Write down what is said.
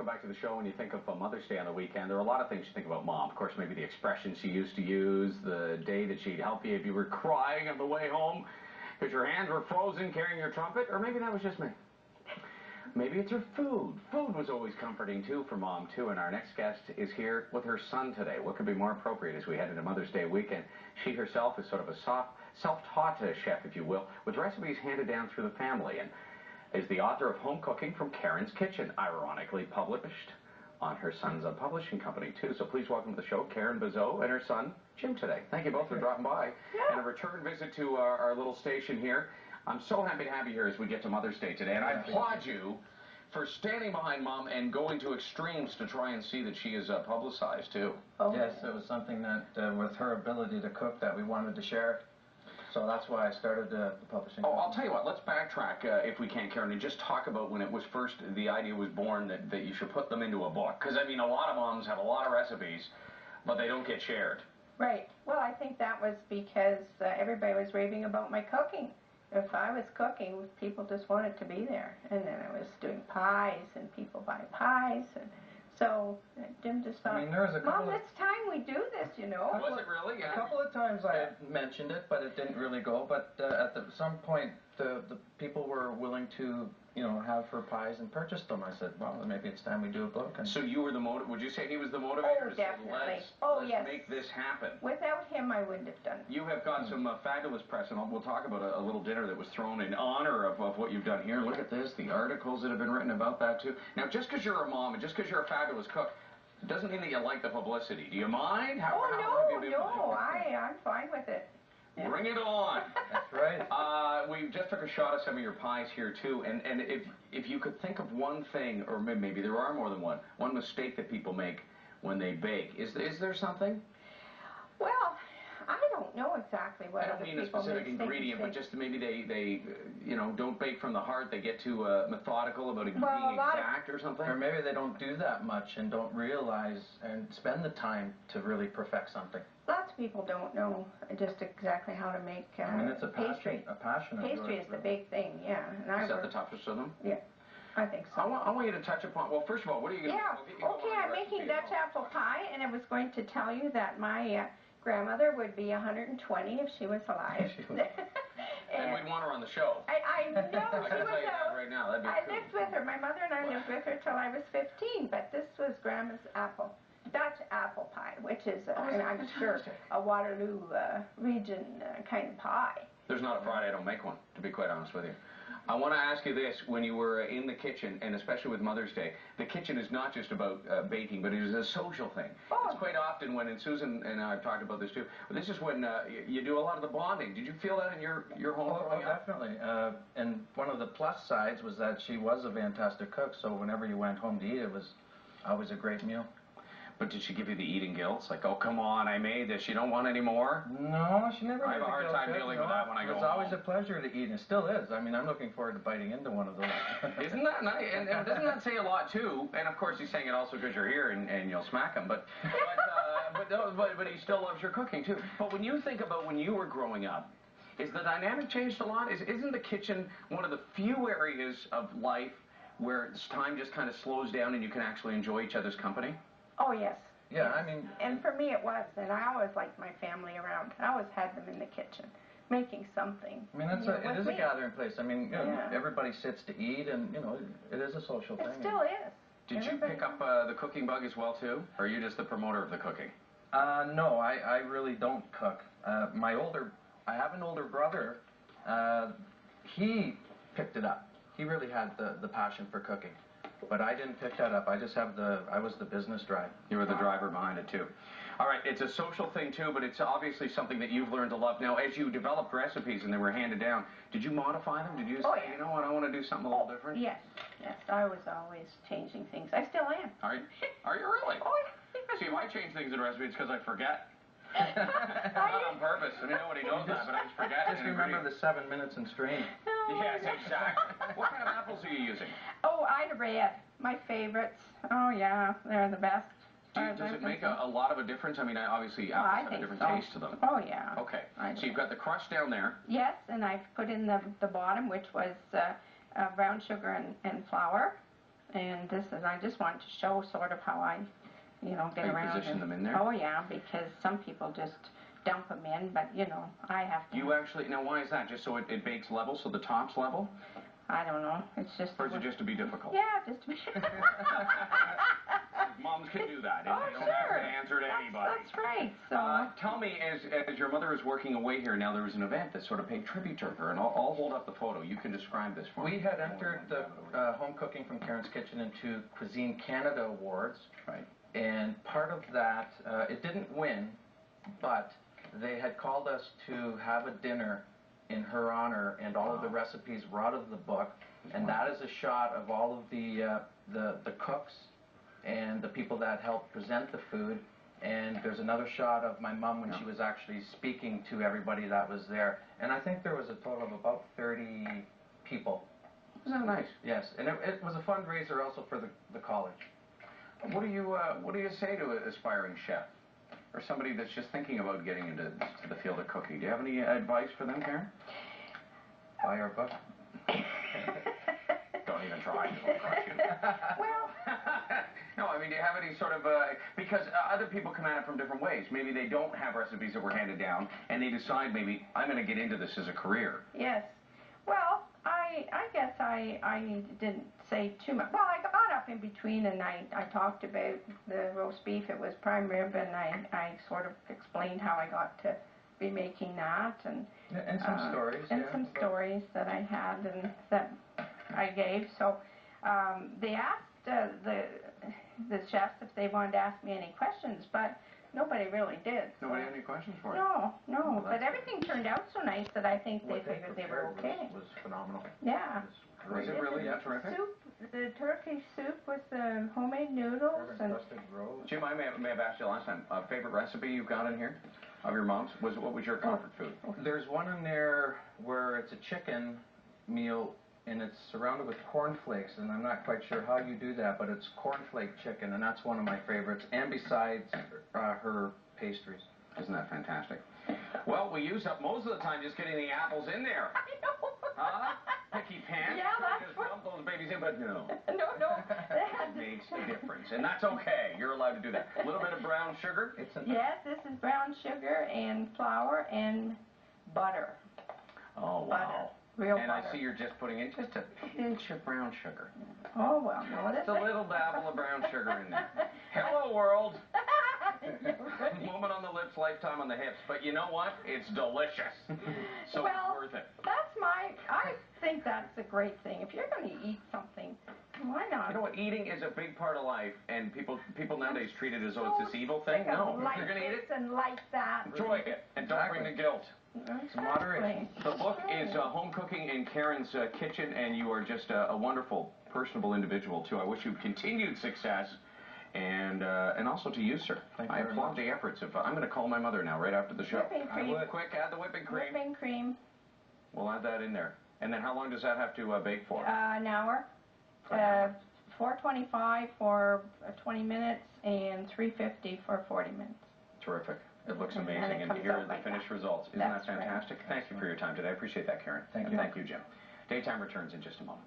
back to the show and you think of Mother's Day on the weekend, there are a lot of things you think about Mom. Of course, maybe the expressions she used to use, the day that she'd help you if you were crying on the way home because your hands were frozen carrying your trumpet, or maybe that was just me. Maybe it's her food. Food was always comforting, too, for Mom, too. And our next guest is here with her son today. What could be more appropriate as we head into Mother's Day weekend? She herself is sort of a self-taught chef, if you will, with recipes handed down through the family, and is the author of Home Cooking from Karen's Kitchen, ironically published on her son's publishing company, too. So please welcome to the show Karen Bezeau and her son, Jim, today. Thank you both for dropping by. Yeah. And a return visit to our little station here. I'm so happy to have you here as we get to Mother's Day today, and I applaud you for standing behind Mom and going to extremes to try and see that she is publicized, too. Oh. Yes, it was something that, with her ability to cook, that we wanted to share. So that's why I started the publishing. Oh, I'll tell you what, let's backtrack, if we can, Karen, and just talk about when it was first, the idea was born that you should put them into a book. Because, I mean, a lot of moms have a lot of recipes, but they don't get shared. Right. Well, I think that was because everybody was raving about my cooking. If I was cooking, people just wanted to be there. And then I was doing pies, and people buy pies. And so Jim just thought, Mom, it's time we do this, you know. Was it really? Yeah. A couple of times I mentioned it, but it didn't really go. But at some point, the people were willing to, you know, have her pies and purchase them. I said, well, maybe it's time we do a book. And so you were the would you say he was the motivator? Oh, definitely. Let's make this happen. Without him, I wouldn't have done it. You have got some fabulous press, and we'll talk about a little dinner that was thrown in honor of what you've done here. Look at this, the articles that have been written about that, too. Now, just because you're a mom and just because you're a fabulous cook, doesn't mean that you like the publicity. Do you mind? I'm fine with it. Yeah. Bring it on. That's right. We just took a shot of some of your pies here, too. And if you could think of one thing, or maybe there are more than one mistake that people make when they bake, is there something? Well, I don't know exactly what I don't mean a specific ingredient, but just maybe they you know, don't bake from the heart. They get too methodical about being exact or something. Or maybe they don't do that much and don't realize and spend the time to really perfect something. Lots of people don't know just exactly how to make I mean, it's pastry. A passion of yours. Pastry is the big thing, yeah. And is that the toughest of them? Yeah, I think so. I want you to touch upon, well, first of all, what are you going to do? Yeah, okay, I'm making Dutch apple pie, and I was going to tell you that my grandmother would be 120 if she was alive. and we'd want her on the show. I know. I can tell you that right now. That'd be I lived with her. My mother and I lived with her till I was 15, but this was Grandma's Dutch apple pie, which is, and I'm sure, a Waterloo region kind of pie. There's not a Friday I don't make one, to be quite honest with you. I want to ask you this, when you were in the kitchen, and especially with Mother's Day, the kitchen is not just about baking, but it is a social thing. Oh. It's quite often when, and Susan and I have talked about this too, but this is when you do a lot of the bonding. Did you feel that in your home growing up? Definitely. And one of the plus sides was that she was a fantastic cook, so whenever you went home to eat, it was always a great meal. But did she give you the eating guilt? Like, oh, come on, I made this. You don't want any more? No, she never. I have a hard time dealing with that when I go home. It was always a pleasure to eat, and it still is. I mean, I'm looking forward to biting into one of those. Isn't that nice? And doesn't that say a lot, too? And, of course, he's saying it also because you're here and you'll smack him. But he still loves your cooking, too. But when you think about when you were growing up, is the dynamic changed a lot? Isn't the kitchen one of the few areas of life where time just kind of slows down and you can actually enjoy each other's company? Oh, yes. Yeah, yes. I mean... And for me it was, and I always liked my family around. I always had them in the kitchen, making something. I mean, it is a gathering place. I mean, you know, everybody sits to eat, and, you know, it is a social thing. It still is. Did you pick up the cooking bug as well, too? Or are you just the promoter of the cooking? No, I really don't cook. I have an older brother. He picked it up. He really had the passion for cooking. But I didn't pick that up. I was the business drive. You were the driver behind it, too. All right, it's a social thing, too, but it's obviously something that you've learned to love. Now, as you developed recipes and they were handed down, did you modify them? Did you say, you know what, I want to do something a little different? Yes, yes. I was always changing things. I still am. Are you really? Oh, yeah. See, if I change things in recipes, it's because I forget. Not on purpose. I mean, nobody knows that, but I just forget. Just remember the 7 minutes and strain. Yes, exactly. What kind of apples are you using? Oh, Ida Red, my favorites. Oh, yeah, they're the best. Does it make a lot of a difference? I mean, obviously, apples have a different taste to them. Oh, yeah. Okay, so you've got the crust down there. Yes, and I've put in the bottom, which was brown sugar and flour. And I just wanted to show sort of how I, get How you around. position them in there? Oh yeah, because some people just dump them in, but I have to. You actually, now why is that? Just so it bakes level, so the top's level? I don't know. It's just. Or is it just to be difficult? Yeah, just to be. Moms can do that. Oh, They don't sure. have to answer to anybody. That's right. So. Tell me, as your mother is working away here now, there was an event that sort of paid tribute to her, and I'll hold up the photo. You can describe this for me. We had entered the Home Cooking from Karen's Kitchen into Cuisine Canada Awards. Right. And part of that, it didn't win, but they had called us to have a dinner in her honor, and all of the recipes were out of the book. And that is a shot of all of the cooks and the people that helped present the food. And there's another shot of my mom when she was actually speaking to everybody that was there. And I think there was a total of about 30 people. Isn't that nice? Yes, and it was a fundraiser also for the college. What do you say to an aspiring chef or somebody that's just thinking about getting into the field of cooking? Do you have any advice for them, Karen? Buy our book. Don't even try. It'll crush you. Well. No, I mean, do you have any sort of, because other people come at it from different ways. Maybe they don't have recipes that were handed down, and they decide maybe, I'm going to get into this as a career. Yes. Well, I guess I didn't say too much. Well, I got up in between and I talked about the roast beef. It was prime rib, and I sort of explained how I got to be making that. And some stories. And some stories that I had and that I gave. So they asked the chefs if they wanted to ask me any questions, but nobody really did. Nobody had any questions for you? No. Well, But everything turned out so nice that I think they figured they were okay. Was phenomenal. Yeah. Was it really terrific? The turkey soup with the homemade noodles and Jim, I may have asked you last time. Favorite recipe you've got in here of your mom's? What was your comfort food? There's one in there where it's a chicken meal and it's surrounded with cornflakes, and I'm not quite sure how you do that, but it's cornflake chicken, and that's one of my favorites. And besides her pastries. Isn't that fantastic? Well, we used up most of the time just getting the apples in there. I know. Huh? Picky pants. Yeah, that's just what. dump those babies in, but no. No. It makes a difference, and that's okay. You're allowed to do that. A little bit of brown sugar. Yes, this is brown sugar and flour and butter. Oh, wow. Butter. Real and butter. I see you're just putting in just a pinch of brown sugar. Oh, well, no, Just a little dabble of brown sugar in there. Hello, world. Moment on the lips, lifetime on the hips. But you know what? It's delicious. So it's worth it. I think that's a great thing. If you're going to eat something, why not? You know what? Eating is a big part of life, and people nowadays treat it as though it's this evil thing. No, if you're going to eat it, and like that. enjoy it, and don't bring the guilt. Exactly. Moderation. The book is Home Cooking in Karen's Kitchen, and you are just a wonderful, personable individual, too. I wish you continued success, and also to you, sir. I applaud the efforts. I'm going to call my mother now, right after the show. Whipping cream. Quick, add the whipping cream. Whipping cream. We'll add that in there. And then how long does that have to bake for? An hour. 425 for 20 minutes and 350 for 40 minutes. Terrific. It looks amazing. And to hear the finished results. Isn't that fantastic? Right. Thank you for your time today. I appreciate that, Karen. Thank you. Thank you, Jim. Daytime returns in just a moment.